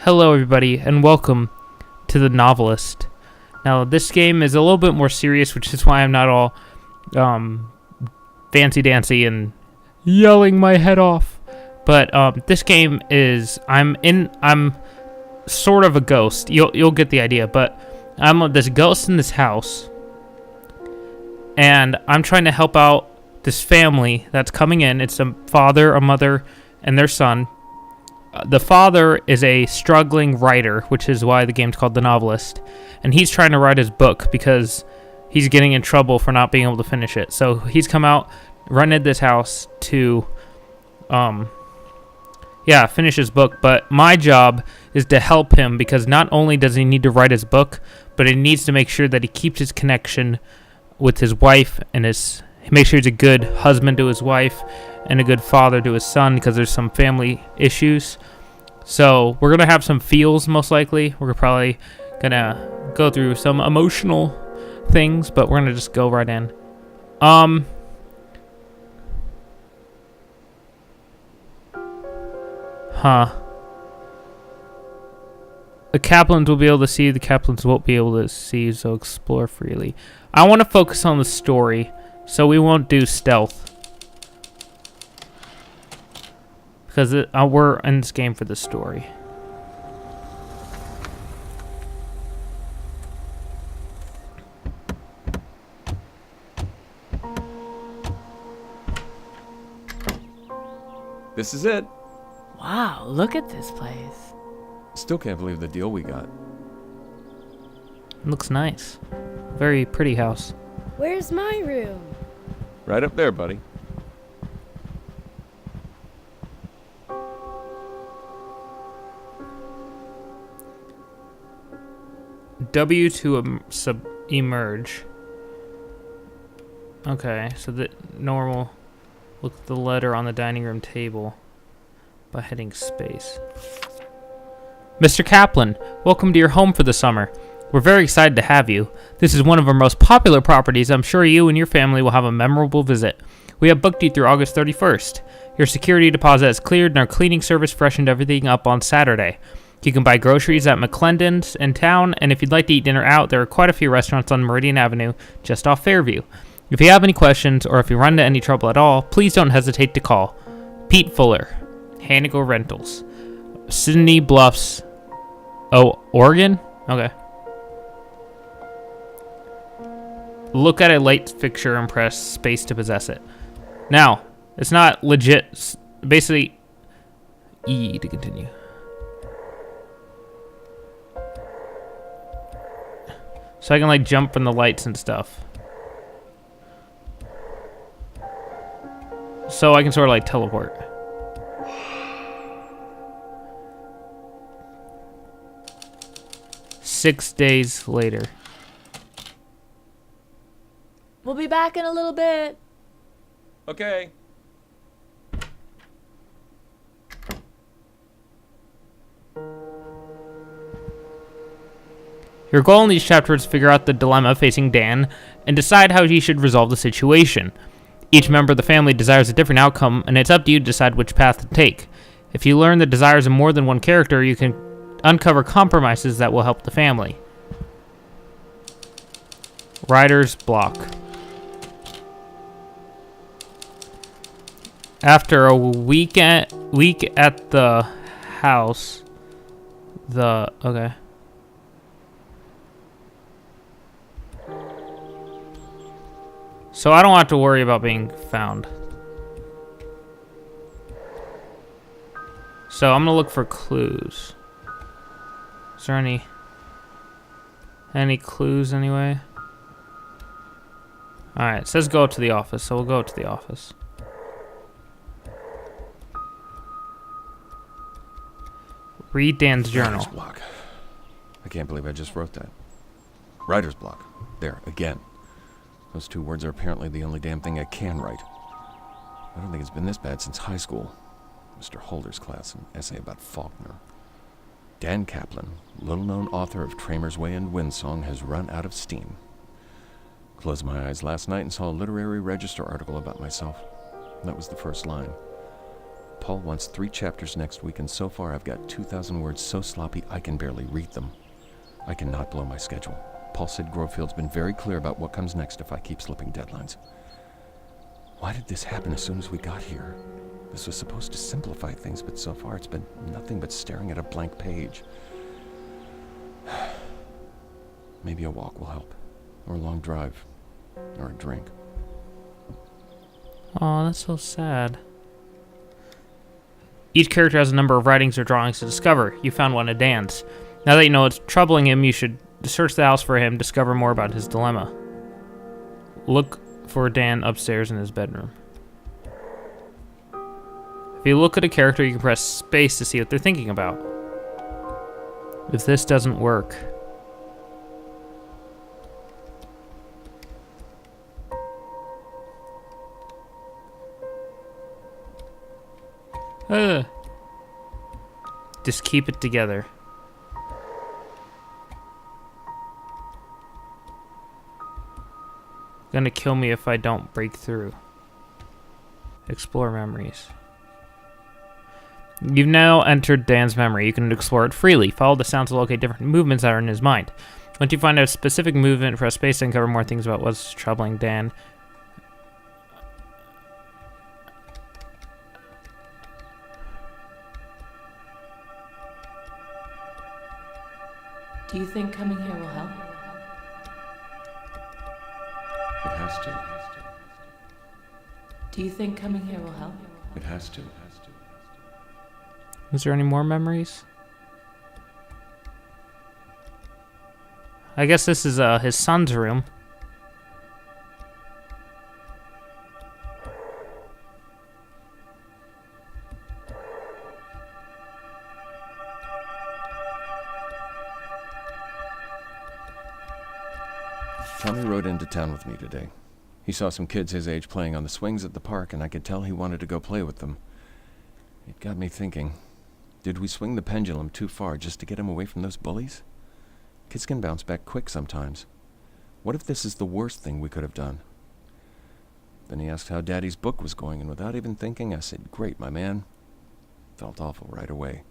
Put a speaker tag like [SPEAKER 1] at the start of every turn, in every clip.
[SPEAKER 1] Hello everybody, and welcome to the Novelist. Now, this game is a little bit more serious, which is why I'm not all fancy-dancy and yelling my head off. But this game is, I'm sort of a ghost. You'll get the idea, but I'm this ghost in this house, and I'm trying to help out this family that's coming in. It's a father, a mother, and their son. The father is a struggling writer, which is why the game's called The Novelist, and he's trying to write his book because he's getting in trouble for not being able to finish it. So he's come out, rented this house to, finish his book. But my job is to help him because not only does he need to write his book, but he needs to make sure that he keeps his connection with his wife and make sure he's a good husband to his wife and a good father to his son because there's some family issues. So we're going to have some feels most likely. We're probably going to go through some emotional things, but we're going to just go right in. The Kaplans will be able to see, the Kaplans won't be able to see, so explore freely. I want to focus on the story, so we won't do stealth. Because we're in this game for the story.
[SPEAKER 2] This is it.
[SPEAKER 3] Wow, look at this place.
[SPEAKER 2] Still can't believe the deal we got.
[SPEAKER 1] It looks nice. Very pretty house.
[SPEAKER 3] Where's my room?
[SPEAKER 2] Right up there, buddy.
[SPEAKER 1] W to emerge. Okay, so the normal. Look at the letter on the dining room table by hitting space. Mr. Kaplan, welcome to your home for the summer. We're very excited to have you. This is one of our most popular properties. I'm sure you and your family will have a memorable visit. We have booked you through August 31st. Your security deposit is cleared and our cleaning service freshened everything up on Saturday. You can buy groceries at McClendon's in town, and if you'd like to eat dinner out, there are quite a few restaurants on Meridian Avenue, just off Fairview. If you have any questions, or if you run into any trouble at all, please don't hesitate to call. Pete Fuller, Hanigal Rentals, Sydney Bluffs, Oregon? Okay. Look at a light fixture and press space to possess it. Now, it's not legit, basically, E to continue. So I can, like, jump from the lights and stuff. So I can sort of, like, teleport. Six days later.
[SPEAKER 3] We'll be back in a little bit.
[SPEAKER 2] Okay.
[SPEAKER 1] Your goal in these chapters is to figure out the dilemma facing Dan and decide how he should resolve the situation. Each member of the family desires a different outcome, and it's up to you to decide which path to take. If you learn the desires of more than one character, you can uncover compromises that will help the family. Writer's block. After a week at the house, okay. So I don't have to worry about being found. So I'm gonna look for clues. Is there any clues anyway? Alright, it says go to the office, so we'll go to the office. Read Dan's journal.
[SPEAKER 2] Writer's block. I can't believe I just wrote that. Writer's block. There, again. Those two words are apparently the only damn thing I can write. I don't think it's been this bad since high school. Mr. Holder's class, an essay about Faulkner. Dan Kaplan, little-known author of Tramer's Way and Windsong, has run out of steam. Closed my eyes last night and saw a literary register article about myself. That was the first line. Paul wants 3 chapters next week, and so far I've got 2,000 words so sloppy I can barely read them. I cannot blow my schedule. Paul said Grovefield's been very clear about what comes next if I keep slipping deadlines. Why did this happen as soon as we got here? This was supposed to simplify things, but so far it's been nothing but staring at a blank page. Maybe a walk will help, or a long drive, or a drink.
[SPEAKER 1] Oh, that's so sad. Each character has a number of writings or drawings to discover. You found one of Dan's. Now that you know what's troubling him, you should search the house for him, discover more about his dilemma. Look for Dan upstairs in his bedroom. If you look at a character, you can press space to see what they're thinking about. If this doesn't work... Just keep it together. Gonna kill me if I don't break through. Explore memories. You've now entered Dan's memory. You can explore it freely. Follow the sound to locate different movements that are in his mind. Once you find a specific movement, press space to uncover more things about what's troubling Dan.
[SPEAKER 4] Do you think coming here will help?
[SPEAKER 2] It has to.
[SPEAKER 4] Do you think coming here will help?
[SPEAKER 2] It has to.
[SPEAKER 1] Is there any more memories? I guess this is his son's room.
[SPEAKER 2] Tommy rode into town with me today. He saw some kids his age playing on the swings at the park, and I could tell he wanted to go play with them. It got me thinking, did we swing the pendulum too far just to get him away from those bullies? Kids can bounce back quick sometimes. What if this is the worst thing we could have done? Then he asked how Daddy's book was going, and without even thinking, I said, "Great, my man." Felt awful right away.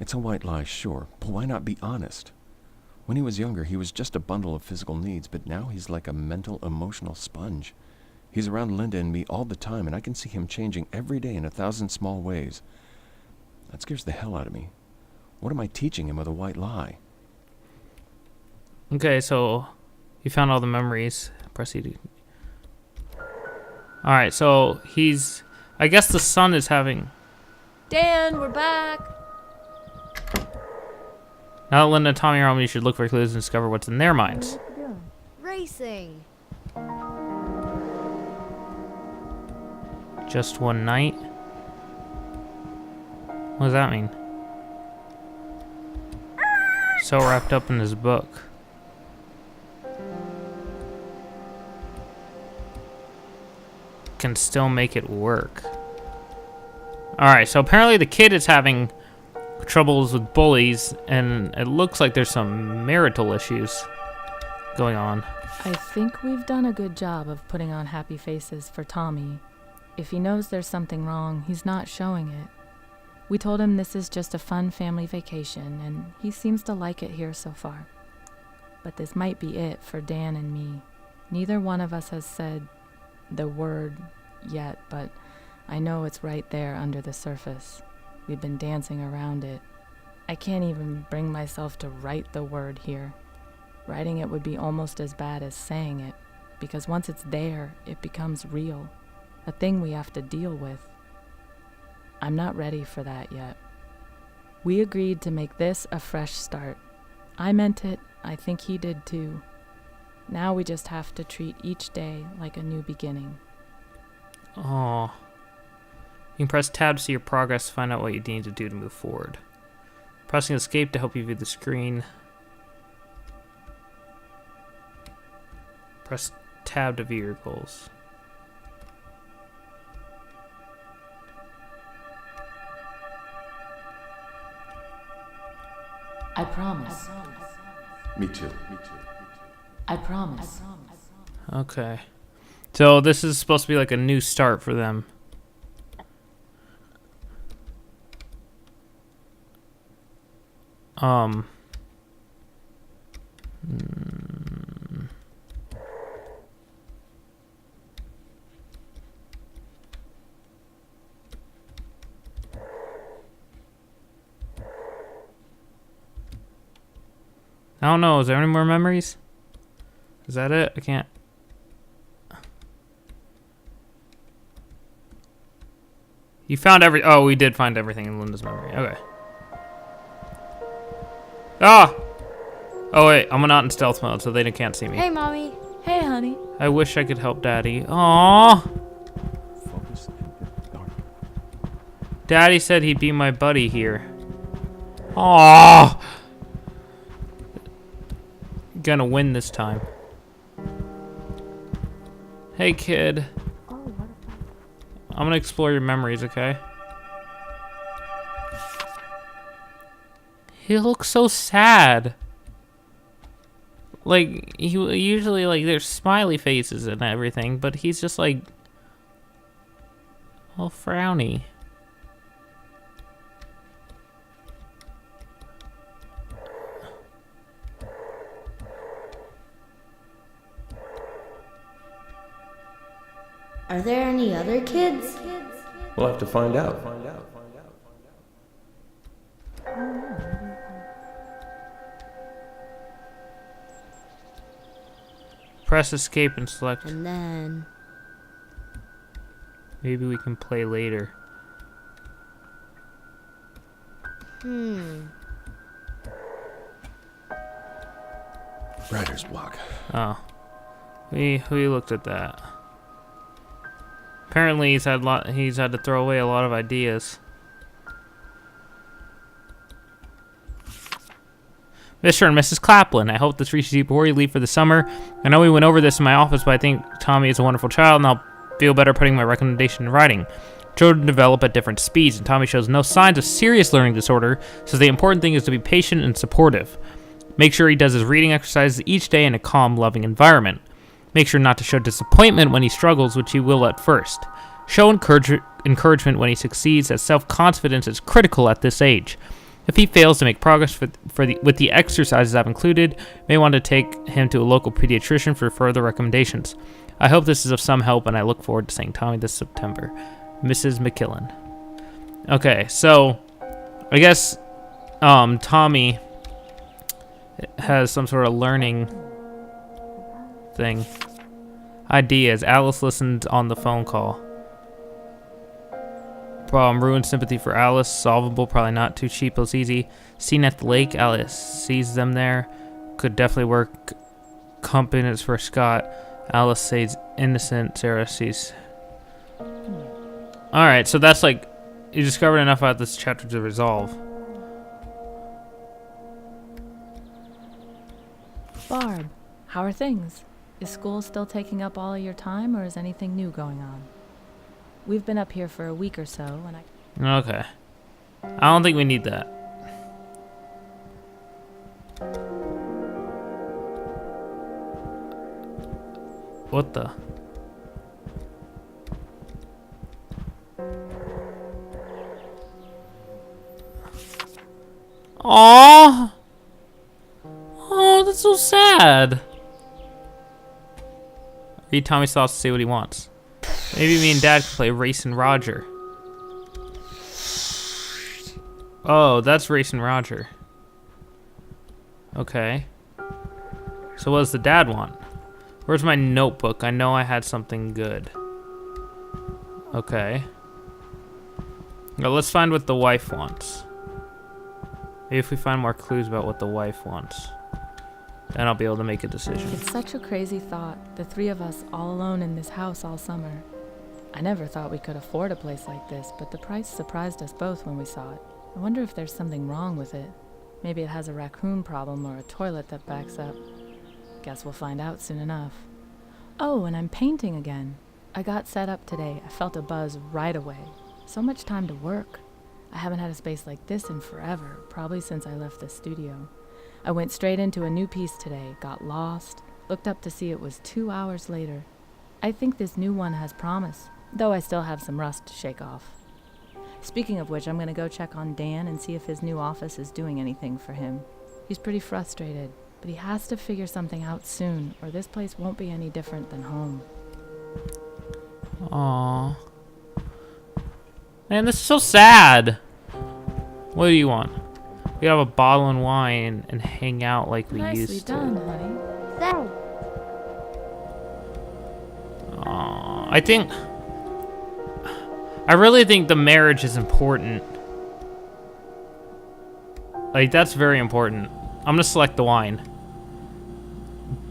[SPEAKER 2] It's a white lie, sure, but why not be honest? When he was younger, he was just a bundle of physical needs, but now he's like a mental, emotional sponge. He's around Linda and me all the time, and I can see him changing every day in 1,000 small ways. That scares the hell out of me. What am I teaching him with a white lie?
[SPEAKER 1] Okay, so you found all the memories. Proceed. Alright, so he's... I guess the son is having...
[SPEAKER 3] Dan, we're back.
[SPEAKER 1] Now that Linda and Tommy are home, you should look for clues and discover what's in their minds.
[SPEAKER 3] Racing.
[SPEAKER 1] Just one night? What does that mean? So wrapped up in his book. Can still make it work. Alright, so apparently the kid is having troubles with bullies, and it looks like there's some marital issues going on.
[SPEAKER 5] I think we've done a good job of putting on happy faces for Tommy. If he knows there's something wrong, he's not showing it. We told him this is just a fun family vacation, and he seems to like it here so far. But this might be it for Dan and me. Neither one of us has said the word yet, but I know it's right there under the surface. We've been dancing around it. I can't even bring myself to write the word here. Writing it would be almost as bad as saying it, because once it's there, it becomes real, a thing we have to deal with. I'm not ready for that yet. We agreed to make this a fresh start. I meant it, I think he did too. Now we just have to treat each day like a new beginning.
[SPEAKER 1] Oh. You can press tab to see your progress to find out what you need to do to move forward. Pressing escape to help you view the screen. Press tab to view your goals.
[SPEAKER 4] I promise.
[SPEAKER 2] Me too.
[SPEAKER 4] I promise.
[SPEAKER 1] Okay. So this is supposed to be like a new start for them. Hmm. I don't know. Is there any more memories? Is that it? I can't. You found Oh, we did find everything in Linda's memory. Okay. Ah! Oh, wait. I'm not in stealth mode, so they can't see me.
[SPEAKER 3] Hey, Mommy.
[SPEAKER 5] Hey, honey.
[SPEAKER 1] I wish I could help Daddy. Aww.
[SPEAKER 2] Focus and get dark.
[SPEAKER 1] Daddy said he'd be my buddy here. Aww. Gonna win this time. Hey, kid. I'm gonna explore your memories, okay? He looks so sad. Like, he usually, like, there's smiley faces and everything, but he's just, like, all frowny.
[SPEAKER 3] Are there any other kids?
[SPEAKER 2] We'll have to find out.
[SPEAKER 1] Press escape and select.
[SPEAKER 3] And then...
[SPEAKER 1] Maybe we can play later.
[SPEAKER 2] Writer's block.
[SPEAKER 1] Oh. We looked at that. Apparently he's had to throw away a lot of ideas. Mr. and Mrs. Claplin, I hope this reaches you before you leave for the summer. I know we went over this in my office, but I think Tommy is a wonderful child, and I'll feel better putting my recommendation in writing. Children develop at different speeds, and Tommy shows no signs of serious learning disorder, so the important thing is to be patient and supportive. Make sure he does his reading exercises each day in a calm, loving environment. Make sure not to show disappointment when he struggles, which he will at first. Show encouragement when he succeeds, as self-confidence is critical at this age. If he fails to make progress with the exercises I've included, you may want to take him to a local pediatrician for further recommendations. I hope this is of some help, and I look forward to seeing Tommy this September. Mrs. McKillen. Okay, so I guess Tommy has some sort of learning thing. Ideas. Alice listened on the phone call. Problem. Ruined sympathy for Alice. Solvable. Probably not. Too cheap. Looks easy. Seen at the lake. Alice sees them there. Could definitely work. Compliments for Scott. Alice says innocent. Sarah sees. Alright, so that's like, you discovered enough about this chapter to resolve.
[SPEAKER 5] Barb, how are things? Is school still taking up all of your time, or is anything new going on? We've been up here for a week or so, and
[SPEAKER 1] Okay. I don't think we need that. What the? Aww! Oh, that's so sad. Read Tommy's thoughts to see what he wants. Maybe me and Dad can play Racing Roger. Oh, that's Racing Roger. Okay. So what does the dad want? Where's my notebook? I know I had something good. Okay. Now let's find what the wife wants. Maybe if we find more clues about what the wife wants, then I'll be able to make a decision.
[SPEAKER 5] it's such a crazy thought, the three of us all alone in this house all summer. I never thought we could afford a place like this, but the price surprised us both when we saw it. I wonder if there's something wrong with it. Maybe it has a raccoon problem or a toilet that backs up. Guess we'll find out soon enough. Oh, and I'm painting again. I got set up today. I felt a buzz right away. So much time to work. I haven't had a space like this in forever, probably since I left the studio. I went straight into a new piece today, got lost, looked up to see it was 2 hours later. I think this new one has promise, though I still have some rust to shake off. Speaking of which, I'm gonna go check on Dan and see if his new office is doing anything for him. He's pretty frustrated, but he has to figure something out soon, or this place won't be any different than home.
[SPEAKER 1] Aww. Man, this is so sad. What do you want? We have a bottle and wine and hang out like we
[SPEAKER 5] Nicely
[SPEAKER 1] used
[SPEAKER 5] done,
[SPEAKER 1] to.
[SPEAKER 5] honey.
[SPEAKER 3] Thanks.
[SPEAKER 1] Aww. I really think the marriage is important. Like, that's very important. I'm gonna select the wine.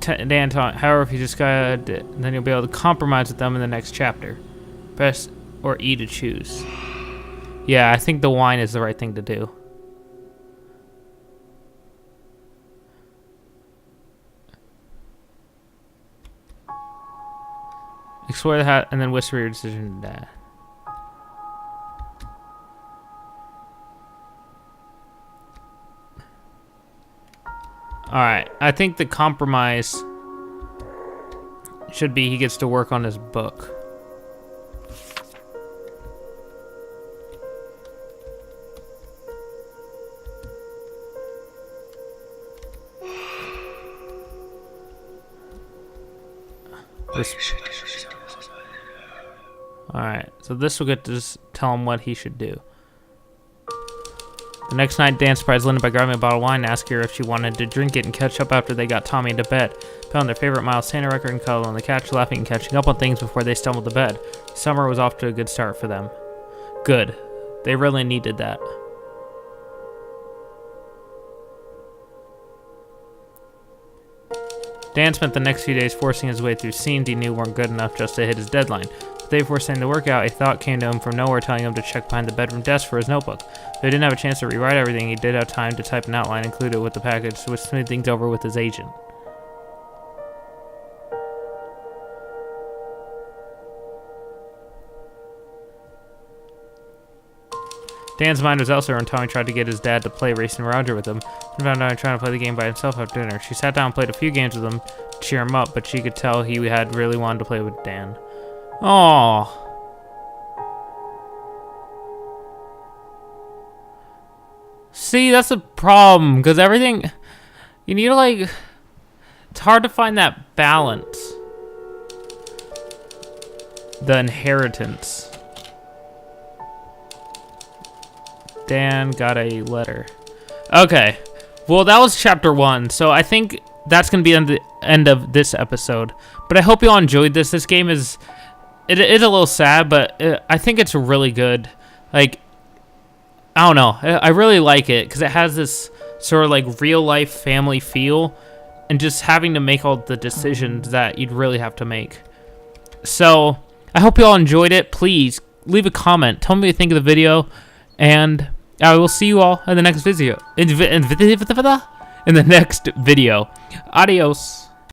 [SPEAKER 1] Dan, however, if you just got it, then you'll be able to compromise with them in the next chapter. Press or E to choose. Yeah, I think the wine is the right thing to do. Explore the hat and then whisper your decision to Dad. Alright, I think the compromise should be he gets to work on his book. Alright, so this will get to just tell him what he should do. The next night, Dan surprised Linda by grabbing a bottle of wine and asking her if she wanted to drink it and catch up after they got Tommy into bed. Put on their favorite Miles Santa record and cuddled on the couch, laughing and catching up on things before they stumbled to bed. Summer was off to a good start for them. Good. They really needed that. Dan spent the next few days forcing his way through scenes he knew weren't good enough just to hit his deadline. The day before sending the workout, a thought came to him from nowhere telling him to check behind the bedroom desk for his notebook. Though he didn't have a chance to rewrite everything, he did have time to type an outline and include it with the package, which smoothed things over with his agent. Dan's mind was elsewhere when Tommy tried to get his dad to play Racing Roger with him, and found out trying to play the game by himself after dinner. She sat down and played a few games with him to cheer him up, but she could tell he had really wanted to play with Dan. Aww. See, that's a problem, because everything... You need to, like... It's hard to find that balance. The inheritance. Dan got a letter. Okay. Well, that was chapter 1, so I think that's going to be the end of this episode. But I hope you all enjoyed this. This game is... It is a little sad, but I think it's really good. Like, I don't know. I really like it because it has this sort of like real life family feel and just having to make all the decisions that you'd really have to make. So, I hope you all enjoyed it. Please leave a comment. Tell me what you think of the video. And I will see you all in the next video. In the next video. Adios.